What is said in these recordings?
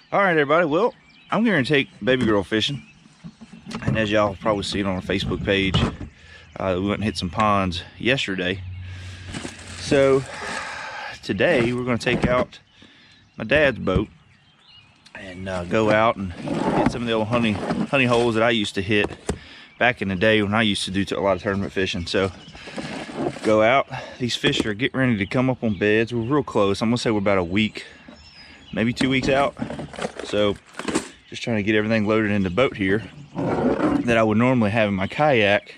All right, everybody. Well, I'm going to take baby girl fishing, and as y'all probably seen on our Facebook page, we went and hit some ponds yesterday. So today we're going to take out my dad's boat and go out and hit some of the old honey holes that I used to hit back in the day when I used to do a lot of tournament fishing. So go out. These fish are getting ready to come up on beds. We're real close. I'm gonna say we're about a week, maybe 2 weeks out. So just trying to get everything loaded in the boat here that I would normally have in my kayak,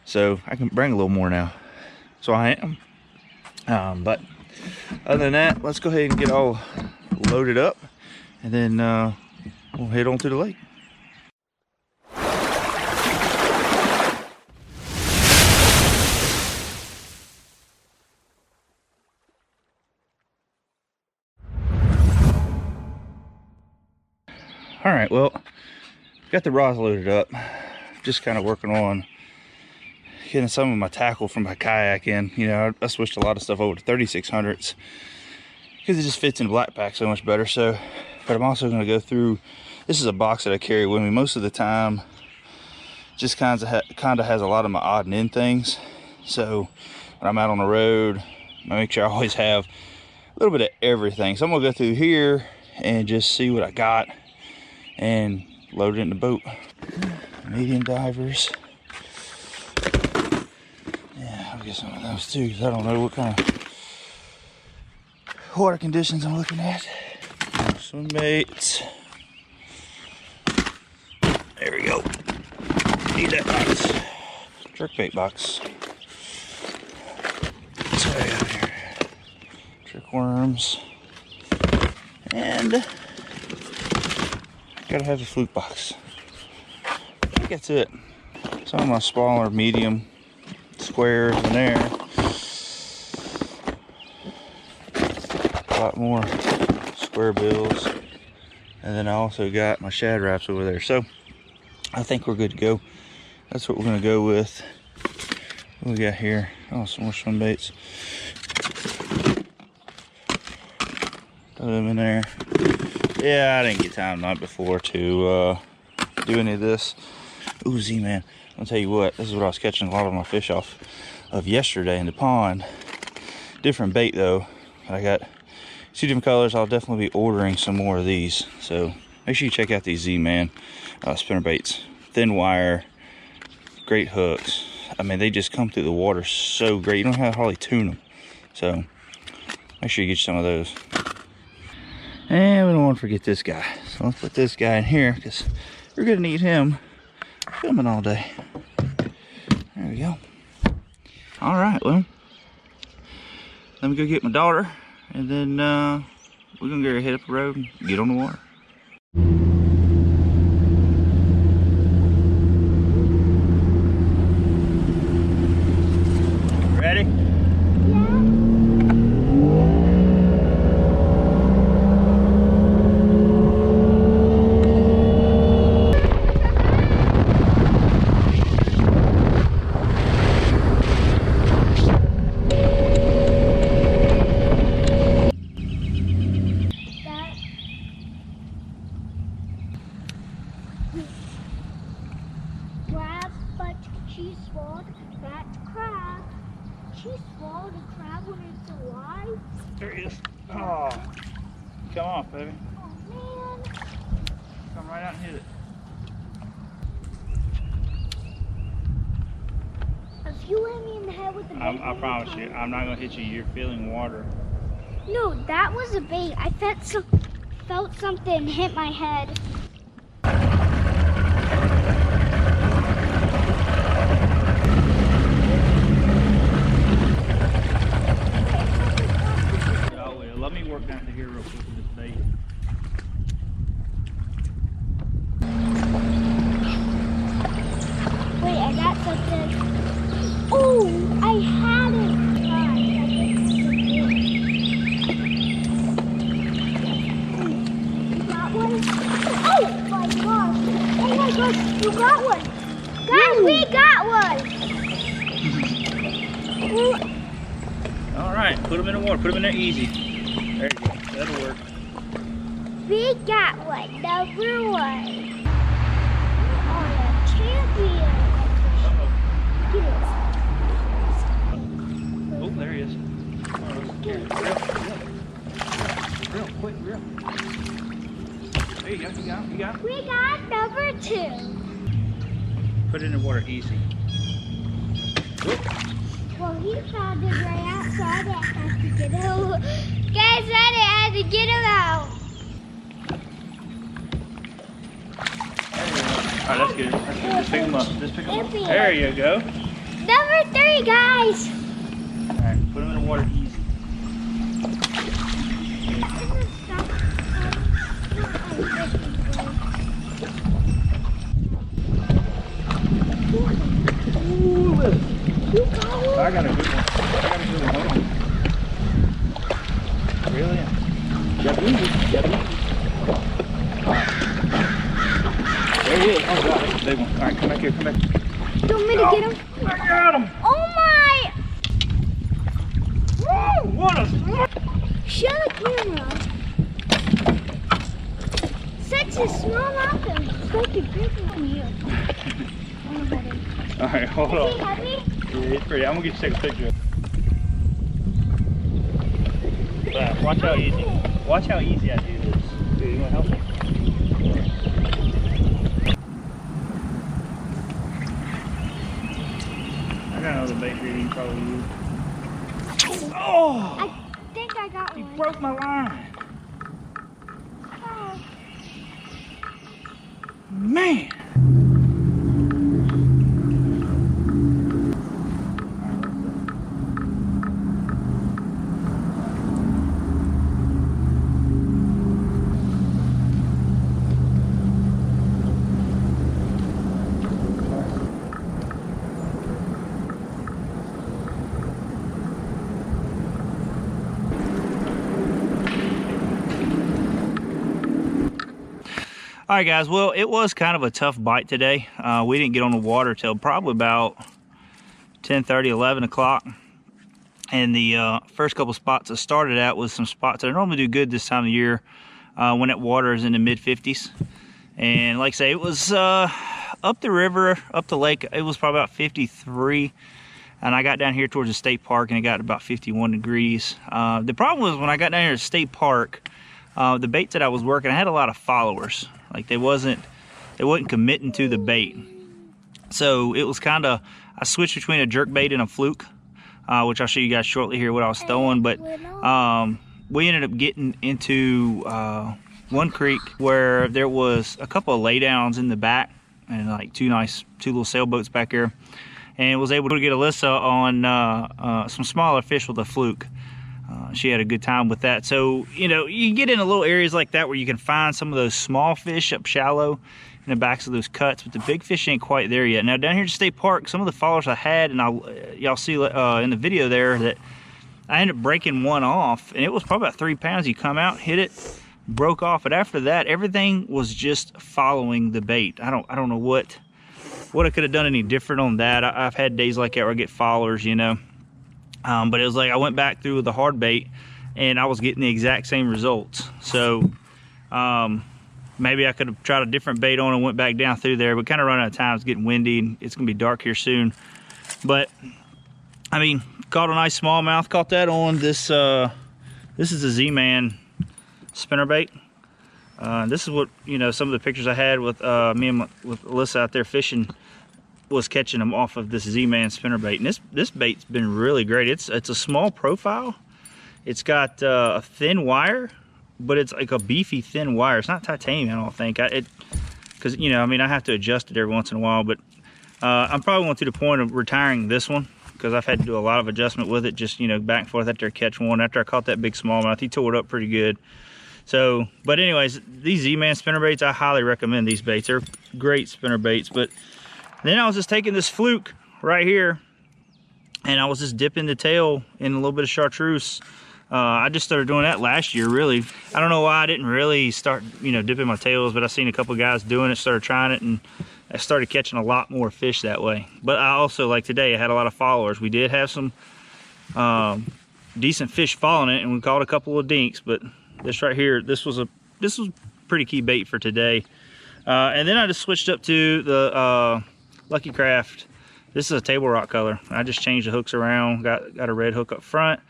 so I can bring a little more now. So I am. But other than that, let's go ahead and get all loaded up, and then we'll head on to the lake. All right, well, got the rods loaded up. Just kind of working on getting some of my tackle from my kayak in. You know, I switched a lot of stuff over to 3600s because it just fits in the black pack so much better. So, but I'm also going to go through. This is a box that I carry with me most of the time. Just kind of has a lot of my odd and end things. So when I'm out on the road, I make sure I always have a little bit of everything. So I'm gonna go through here and just see what I got and load it in the boat. Medium divers. Yeah, I'll get some of those too, because I don't know what kind of water conditions I'm looking at. Swim baits. There we go. Need that box. Jerkbait box. So I got here. Trick worms. And gotta have a fluke box. I think that's it. Some of my smaller medium squares in there. A lot more square bills. And then I also got my shad wraps over there. So I think we're good to go. That's what we're gonna go with. What we got here? Oh, some more swim baits. Throw them in there. Yeah, I didn't get time the night before to do any of this. Ooh, Z-Man, I'll tell you what, this is what I was catching a lot of my fish off of yesterday in the pond. Different bait though. I got 2 different colors. I'll definitely be ordering some more of these. So make sure you check out these Z-Man spinner baits. Thin wire, great hooks. I mean, they just come through the water so great. You don't have to hardly tune them. So make sure you get some of those. And we don't want to forget this guy. So let's put this guy in here because we're going to need him filming all day. There we go. All right, well, let me go get my daughter, and then we're going to go head up the road and get on the water. Ready? Crab, but she swallowed that crab. She swallowed a crab when it's alive. There he is. Oh, come off, baby. Oh man. Come right out and hit it. If you hit me in the head with the bait, I promise you, I'm not gonna hit you. You're feeling water. No, that was a bait. I felt something hit my head. Let me work down to here real quick with this bait. Wait, I got something. Oh, I had it. You got one? Oh my gosh. Oh my gosh, you got one. Guys, we got one. All right, put them in the water. Put them in there easy. There you go. That'll work. We got one, number 1. We are the champions. Get it. Oh, there he is. Real quick, real. There you go, you got him. We got number 2. Put it in the water easy. Whoop. Well, he found it right outside. I had to get him. Guys, I had to get him out. All right, that's good. That's good. Just pick him up. Just pick him up. Empty. There you go. Number 3, guys. All right, put him in the water easy. I got a good one. Hold on. Really? Got easy. There he is. Oh, God, that's a big one. All right, come back here. Come back. You want me to get him? I got him. Oh, my. Woo, what a... Show the camera. Such a small mountain. Such a big one here. All right, hold Is he on. heavy? Yeah, it's pretty. I'm gonna get you to take a picture of it. Watch how easy. Watch how easy I do this. Dude, you wanna help me? I got another bait here you can probably use. Oh! I think I got He one. broke my line. Oh. Man! All right, guys, well, it was kind of a tough bite today. We didn't get on the water till probably about 10:30, 11 o'clock. And the first couple spots I started at was some spots that I normally do good this time of year when that water is in the mid-50s. And like I say, it was up the river, up the lake, it was probably about 53. And I got down here towards the state park and it got about 51 degrees. The problem was when I got down here to state park, the baits that I was working, I had a lot of followers. Like they wasn't committing to the bait. So it was kind of, I switched between a jerk bait and a fluke, which I'll show you guys shortly here what I was throwing. But we ended up getting into one creek where there was a couple of laydowns in the back and like two little sailboats back there, and was able to get Alyssa on some smaller fish with a fluke. She had a good time with that. So, you know, you get into little areas like that where you can find some of those small fish up shallow in the backs of those cuts, but the big fish ain't quite there yet. Now, down here at State Park, some of the followers I had, and y'all see in the video there that I ended up breaking one off, and it was probably about 3 pounds. You come out, hit it, broke off, but after that, everything was just following the bait. I don't know what I could have done any different on that. I've had days like that where I get followers, you know. But it was like I went back through with the hard bait and I was getting the exact same results. So maybe I could have tried a different bait on and went back down through there, but kind of run out of time. It's getting windy and it's gonna be dark here soon. But I mean, caught a nice smallmouth. Caught that on this. This is a Z-Man spinnerbait. This is what, you know, some of the pictures I had with me and with Alyssa out there fishing, was catching them off of this Z-Man spinnerbait. And this bait's been really great. It's a small profile. It's got a thin wire, but it's like a beefy thin wire. It's not titanium, I don't think. Because, you know, I mean, I have to adjust it every once in a while, but I'm probably going to the point of retiring this one because I've had to do a lot of adjustment with it, just, you know, back and forth after I catch one. After I caught that big smallmouth, he tore it up pretty good. So, but anyways, these Z-Man spinnerbaits, I highly recommend these baits. They're great spinnerbaits. But then I was just taking this fluke right here, and I was just dipping the tail in a little bit of chartreuse. I just started doing that last year, really. I don't know why I didn't really start, you know, dipping my tails, but I seen a couple of guys doing it, started trying it, and I started catching a lot more fish that way. But I also, like today, I had a lot of followers. We did have some decent fish following it, and we caught a couple of dinks, but this right here, this was this was pretty key bait for today. And then I just switched up to the Lucky Craft. This is a table rock color. I just changed the hooks around, got a red hook up front,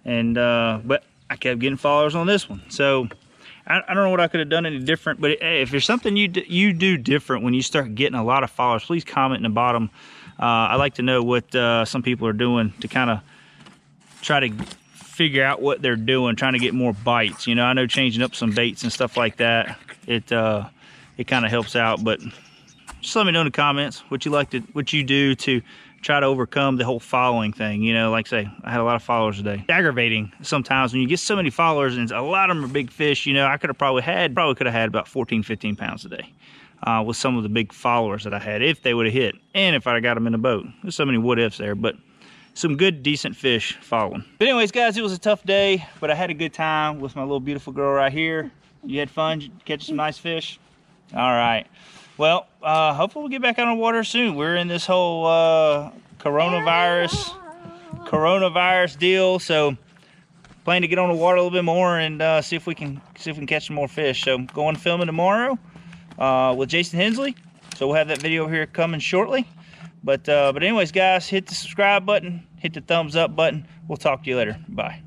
and but I kept getting followers on this one. So I don't know what I could have done any different, but hey, if there's something you do different when you start getting a lot of followers, please comment in the bottom. I like to know what some people are doing to kind of try to figure out what they're doing, trying to get more bites. You know, I know changing up some baits and stuff like that, it kind of helps out. But just let me know in the comments what you do to try to overcome the whole following thing. You know, like I say, I had a lot of followers today. It's aggravating sometimes when you get so many followers, and a lot of them are big fish. You know, I could have probably could have had about 14, 15 pounds a day with some of the big followers that I had, if they would have hit, and if I'd have got them in the boat. There's so many what ifs there, but some good, decent fish following. But anyways, guys, it was a tough day, but I had a good time with my little beautiful girl right here. You had fun catching some nice fish? All right. Well, hopefully we'll get back out on the water soon. We're in this whole coronavirus deal, so plan to get on the water a little bit more and see if we can catch some more fish. So going filming tomorrow with Jason Hensley. So we'll have that video here coming shortly. But anyways, guys, hit the subscribe button, hit the thumbs up button. We'll talk to you later. Bye.